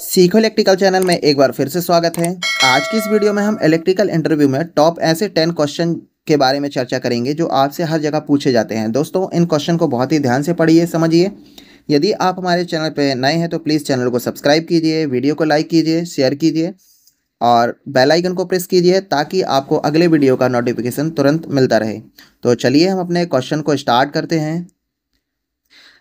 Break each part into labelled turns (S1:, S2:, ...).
S1: सीखो electrical channel में एक बार फिर से स्वागत है। आज की इस वीडियो में हम इलेक्ट्रिकल इंटरव्यू में टॉप ऐसे 10 क्वेश्चन के बारे में चर्चा करेंगे जो आपसे हर जगह पूछे जाते हैं। दोस्तों, इन क्वेश्चन को बहुत ही ध्यान से पढ़िए, समझिए। यदि आप हमारे चैनल पर नए हैं तो प्लीज़ चैनल को सब्सक्राइब कीजिए, वीडियो को लाइक कीजिए, शेयर कीजिए और बेल आइकन को प्रेस कीजिए ताकि आपको अगले वीडियो का नोटिफिकेशन तुरंत मिलता रहे। तो चलिए हम अपने क्वेश्चन को स्टार्ट करते हैं।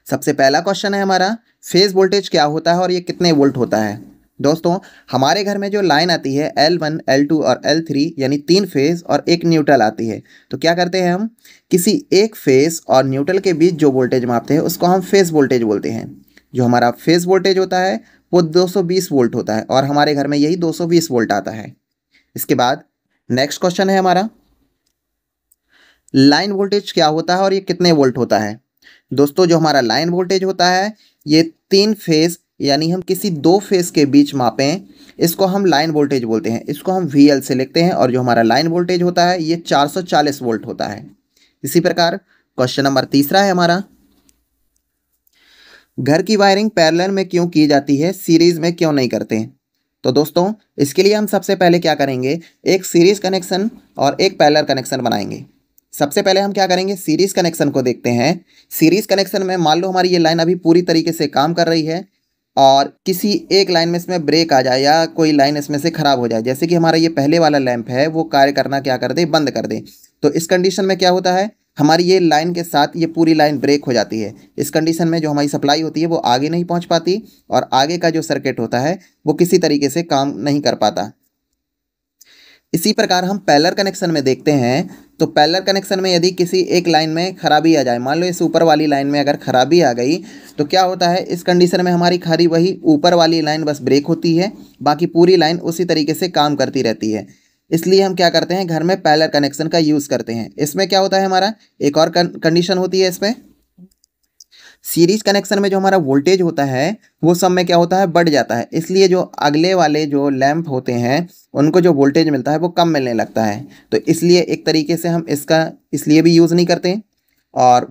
S1: सबसे पहला क्वेश्चन है हमारा, फेज वोल्टेज क्या होता है और ये कितने वोल्ट होता है। दोस्तों, हमारे घर में जो लाइन आती है L1, L2 और L3 यानी 3 फेज और एक न्यूट्रल आती है, तो क्या करते हैं हम किसी एक फेज और न्यूट्रल के बीच जो वोल्टेज मापते हैं उसको हम फेज वोल्टेज बोलते हैं। जो हमारा फेज वोल्टेज होता है वो 220 वोल्ट होता है और हमारे घर में यही 220 वोल्ट आता है। इसके बाद नेक्स्ट क्वेश्चन है हमारा, लाइन वोल्टेज क्या होता है और ये कितने वोल्ट होता है। दोस्तों, जो हमारा लाइन वोल्टेज होता है ये 3 फेज यानी हम किसी 2 फेज के बीच मापें, इसको हम लाइन वोल्टेज बोलते हैं। इसको हम VL से लिखते हैं और जो हमारा लाइन वोल्टेज होता है ये 440 वोल्ट होता है। इसी प्रकार क्वेश्चन नंबर तीसरा है हमारा, घर की वायरिंग पैरेलल में क्यों की जाती है, सीरीज में क्यों नहीं करते। तो दोस्तों, इसके लिए हम सबसे पहले क्या करेंगे, एक सीरीज कनेक्शन और एक पैरेलल कनेक्शन बनाएंगे। सबसे पहले हम क्या करेंगे, सीरीज कनेक्शन को देखते हैं। सीरीज कनेक्शन में मान लो हमारी ये लाइन अभी पूरी तरीके से काम कर रही है और किसी एक लाइन में इसमें ब्रेक आ जाए या कोई लाइन इसमें से ख़राब हो जाए, जैसे कि हमारा ये पहले वाला लैंप है वो कार्य करना क्या कर दे, बंद कर दे। तो इस कंडीशन में क्या होता है, हमारी ये लाइन के साथ ये पूरी लाइन ब्रेक हो जाती है। इस कंडीशन में जो हमारी सप्लाई होती है वो आगे नहीं पहुँच पाती और आगे का जो सर्किट होता है वो किसी तरीके से काम नहीं कर पाता। इसी प्रकार हम पैरेलल कनेक्शन में देखते हैं। तो पैरेलल कनेक्शन में यदि किसी एक लाइन में खराबी आ जाए, मान लो इस ऊपर वाली लाइन में अगर खराबी आ गई तो क्या होता है, इस कंडीशन में हमारी खाली वही ऊपर वाली लाइन बस ब्रेक होती है, बाकी पूरी लाइन उसी तरीके से काम करती रहती है। इसलिए हम क्या करते हैं, घर में पैरेलल कनेक्शन का यूज़ करते हैं। इसमें क्या होता है, हमारा एक और कंडीशन होती है इसमें, सीरीज कनेक्शन में जो हमारा वोल्टेज होता है वो सब में क्या होता है, बढ़ जाता है। इसलिए जो अगले वाले जो लैंप होते हैं उनको जो वोल्टेज मिलता है वो कम मिलने लगता है। तो इसलिए एक तरीके से हम इसका इसलिए भी यूज़ नहीं करते। और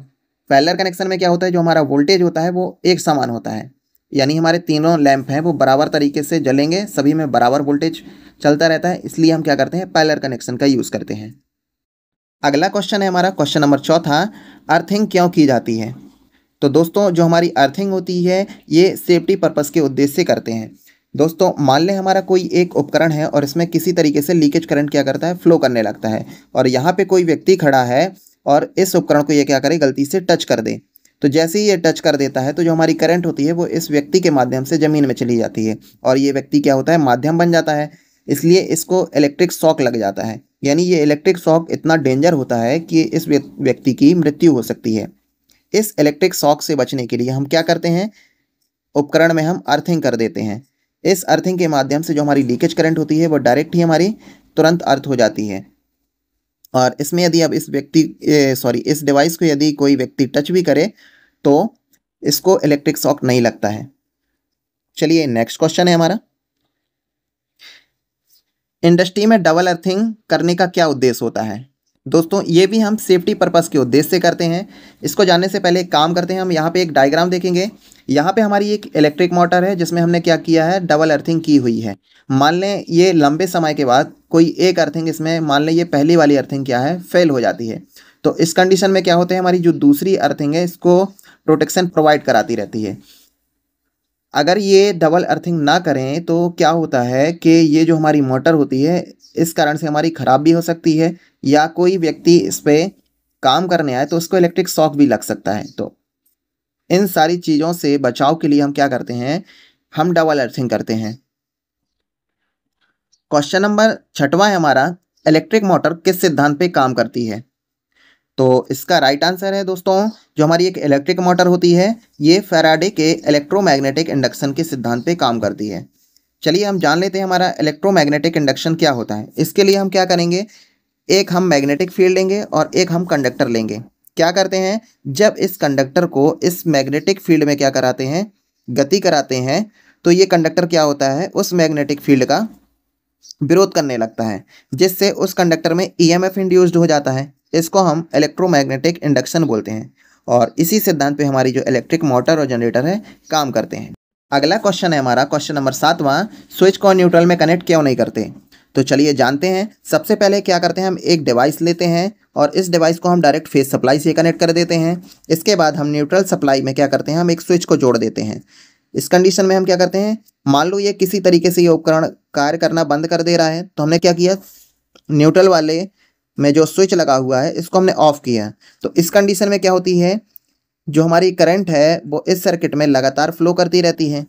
S1: पैरेलल कनेक्शन में क्या होता है, जो हमारा वोल्टेज होता है वो एक समान होता है, यानी हमारे तीनों लैंप हैं वो बराबर तरीके से जलेंगे, सभी में बराबर वोल्टेज चलता रहता है। इसलिए हम क्या करते हैं, पैरेलल कनेक्शन का यूज़ करते हैं। अगला क्वेश्चन है हमारा, क्वेश्चन नंबर चौथा, अर्थिंग क्यों की जाती है। तो दोस्तों, जो हमारी अर्थिंग होती है ये सेफ्टी पर्पस के उद्देश्य से करते हैं। दोस्तों, मान लें हमारा कोई एक उपकरण है और इसमें किसी तरीके से लीकेज करंट क्या करता है, फ्लो करने लगता है और यहाँ पे कोई व्यक्ति खड़ा है और इस उपकरण को ये क्या करे, गलती से टच कर दे। तो जैसे ही ये टच कर देता है तो जो हमारी करंट होती है वो इस व्यक्ति के माध्यम से ज़मीन में चली जाती है और ये व्यक्ति क्या होता है, माध्यम बन जाता है। इसलिए इसको इलेक्ट्रिक शॉक लग जाता है, यानी ये इलेक्ट्रिक शॉक इतना डेंजर होता है कि इस व्यक्ति की मृत्यु हो सकती है। इस इलेक्ट्रिक शॉक से बचने के लिए हम क्या करते हैं, उपकरण में हम अर्थिंग कर देते हैं। इस अर्थिंग के माध्यम से जो हमारी लीकेज करंट होती है वो डायरेक्ट ही हमारी तुरंत अर्थ हो जाती है। और इसमें यदि अब इस डिवाइस को यदि कोई व्यक्ति टच भी करे तो इसको इलेक्ट्रिक शॉक नहीं लगता है। चलिए नेक्स्ट क्वेश्चन है हमारा, इंडस्ट्री में डबल अर्थिंग करने का क्या उद्देश्य होता है। दोस्तों, ये भी हम सेफ्टी पर्पस के उद्देश्य से करते हैं। इसको जानने से पहले एक काम करते हैं, हम यहाँ पे एक डायग्राम देखेंगे। यहाँ पे हमारी एक इलेक्ट्रिक मोटर है जिसमें हमने क्या किया है, डबल अर्थिंग की हुई है। मान लें ये लंबे समय के बाद कोई एक अर्थिंग इसमें, मान लें ये पहली वाली अर्थिंग क्या है, फेल हो जाती है। तो इस कंडीशन में क्या होता है, हमारी जो दूसरी अर्थिंग है इसको प्रोटेक्शन प्रोवाइड कराती रहती है। अगर ये डबल अर्थिंग ना करें तो क्या होता है कि ये जो हमारी मोटर होती है इस कारण से हमारी ख़राब भी हो सकती है या कोई व्यक्ति इस पर काम करने आए तो उसको इलेक्ट्रिक शॉक भी लग सकता है। तो इन सारी चीज़ों से बचाव के लिए हम क्या करते हैं, हम डबल अर्थिंग करते हैं। क्वेश्चन नंबर छठवां है हमारा, इलेक्ट्रिक मोटर किस सिद्धांत पे काम करती है। तो इसका राइट आंसर है दोस्तों, जो हमारी एक इलेक्ट्रिक मोटर होती है ये फैराडे के इलेक्ट्रोमैग्नेटिक इंडक्शन के सिद्धांत पे काम करती है। चलिए हम जान लेते हैं हमारा इलेक्ट्रोमैग्नेटिक इंडक्शन क्या होता है। इसके लिए हम क्या करेंगे, एक हम मैग्नेटिक फील्ड लेंगे और एक हम कंडक्टर लेंगे। क्या करते हैं, जब इस कंडक्टर को इस मैग्नेटिक फील्ड में क्या कराते हैं, गति कराते हैं, तो ये कंडक्टर क्या होता है, उस मैग्नेटिक फील्ड का विरोध करने लगता है जिससे उस कंडक्टर में EMF इंड्यूस्ड हो जाता है। इसको हम इलेक्ट्रोमैग्नेटिक इंडक्शन बोलते हैं और इसी सिद्धांत पे हमारी जो इलेक्ट्रिक मोटर और जनरेटर है काम करते हैं। अगला क्वेश्चन है हमारा क्वेश्चन नंबर 7वां, स्विच को न्यूट्रल में कनेक्ट क्यों नहीं करते। तो चलिए जानते हैं। सबसे पहले क्या करते हैं, हम एक डिवाइस लेते हैं और इस डिवाइस को हम डायरेक्ट फेस सप्लाई से कनेक्ट कर देते हैं। इसके बाद हम न्यूट्रल सप्लाई में क्या करते हैं, हम एक स्विच को जोड़ देते हैं। इस कंडीशन में हम क्या करते हैं, मान लो ये किसी तरीके से ये उपकरण कार्य करना बंद कर दे रहा है, तो हमने क्या किया, न्यूट्रल वाले में जो स्विच लगा हुआ है इसको हमने ऑफ किया। तो इस कंडीशन में क्या होती है, जो हमारी करंट है वो इस सर्किट में लगातार फ्लो करती रहती है।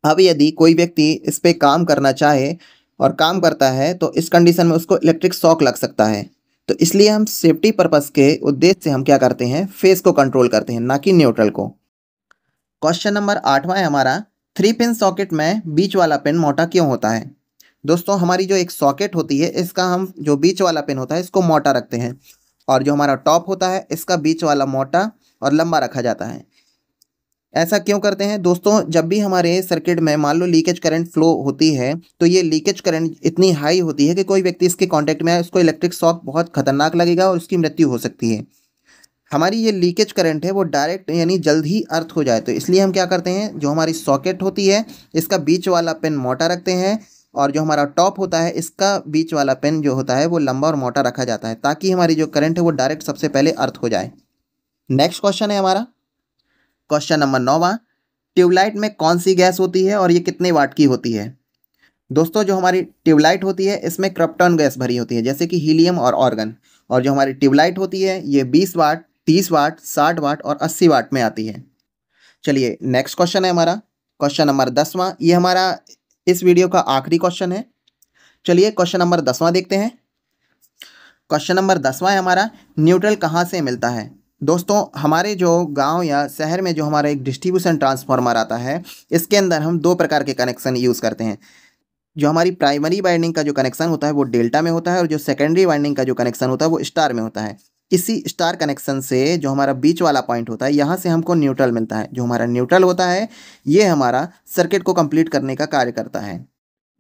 S1: अब यदि कोई व्यक्ति इस पे काम करना चाहे और काम करता है तो इस कंडीशन में उसको इलेक्ट्रिक शॉक लग सकता है। तो इसलिए हम सेफ्टी पर्पस के उद्देश्य से हम क्या करते हैं, फेस को कंट्रोल करते हैं, ना कि न्यूट्रल को। क्वेश्चन नंबर 8वां है हमारा, 3 पिन सॉकेट में बीच वाला पिन मोटा क्यों होता है। दोस्तों हमारी जो एक सॉकेट होती है इसका हम जो बीच वाला पिन होता है इसको मोटा रखते हैं और जो हमारा टॉप होता है इसका बीच वाला मोटा और लंबा रखा जाता है। ऐसा क्यों करते हैं दोस्तों, जब भी हमारे सर्किट में मान लो लीकेज करंट फ्लो होती है तो ये लीकेज करंट इतनी हाई होती है कि कोई व्यक्ति इसके कांटेक्ट में आए उसको इलेक्ट्रिक शॉक बहुत खतरनाक लगेगा और उसकी मृत्यु हो सकती है। हमारी ये लीकेज करंट है वो डायरेक्ट यानी जल्द ही अर्थ हो जाए, तो इसलिए हम क्या करते हैं, जो हमारी सॉकेट होती है इसका बीच वाला पिन मोटा रखते हैं और जो हमारा टॉप होता है इसका बीच वाला पिन जो होता है वो लंबा और मोटा रखा जाता है, ताकि हमारी जो करंट है वो डायरेक्ट सबसे पहले अर्थ हो जाए। नेक्स्ट क्वेश्चन है हमारा क्वेश्चन नंबर 9वां, ट्यूबलाइट में कौन सी गैस होती है और ये कितने वाट की होती है। दोस्तों जो हमारी ट्यूबलाइट होती है इसमें क्रिप्टॉन गैस भरी होती है, जैसे कि हीलियम और ऑर्गन। और जो हमारी ट्यूबलाइट होती है ये 20 वाट, 30 वाट, 60 वाट और 80 वाट में आती है। चलिए नेक्स्ट क्वेश्चन है हमारा क्वेश्चन नंबर 10वां, ये हमारा इस वीडियो का आखिरी क्वेश्चन है। चलिए क्वेश्चन नंबर 10वां देखते हैं। क्वेश्चन नंबर 10वां है हमारा, न्यूट्रल कहाँ से मिलता है। दोस्तों हमारे जो गांव या शहर में जो हमारा एक डिस्ट्रीब्यूशन ट्रांसफार्मर आता है इसके अंदर हम 2 प्रकार के कनेक्शन यूज़ करते हैं। जो हमारी प्राइमरी वाइंडिंग का जो कनेक्शन होता है वो डेल्टा में होता है और जो सेकेंडरी वाइंडिंग का जो कनेक्शन होता है वो स्टार में होता है। इसी स्टार कनेक्शन से जो हमारा बीच वाला पॉइंट होता है यहाँ से हमको न्यूट्रल मिलता है। जो हमारा न्यूट्रल होता है ये हमारा सर्किट को कंप्लीट करने का कार्य करता है।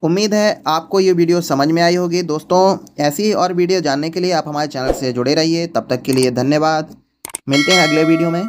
S1: उम्मीद है आपको ये वीडियो समझ में आई होगी। दोस्तों ऐसी ही और वीडियो जानने के लिए आप हमारे चैनल से जुड़े रहिए। तब तक के लिए धन्यवाद। मिलते हैं अगले वीडियो में।